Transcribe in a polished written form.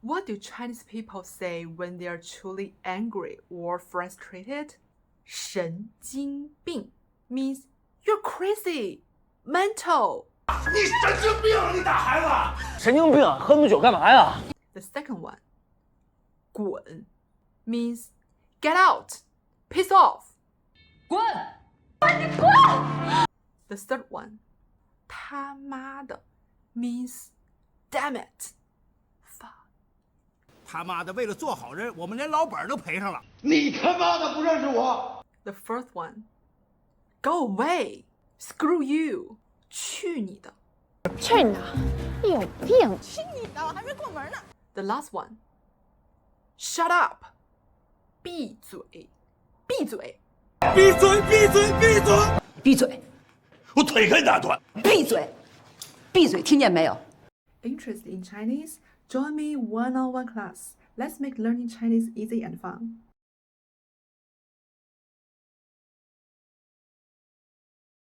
What do Chinese people say when they are truly angry or frustrated? 神经病 means you're crazy, mental. 你神经病啊！你打孩子！神经病，喝那么酒干嘛呀？ The second one, 滚 means get out, piss off. 滚！ The third one, 他妈的 means damn it. Fuck. 他妈的，为了做好人，我们连老本都赔上了。你他妈的不认识我！ The fourth one, go away, screw you. 去你的。去你的！你有病！去你的！我还没过门呢。The last one, shut up. 闭嘴，闭嘴。闭嘴！闭嘴！闭嘴！闭嘴！我腿给你打断！闭嘴！闭嘴！听见没有？ Interested in Chinese? Join me one-on-one class. Let's make learning Chinese easy and fun.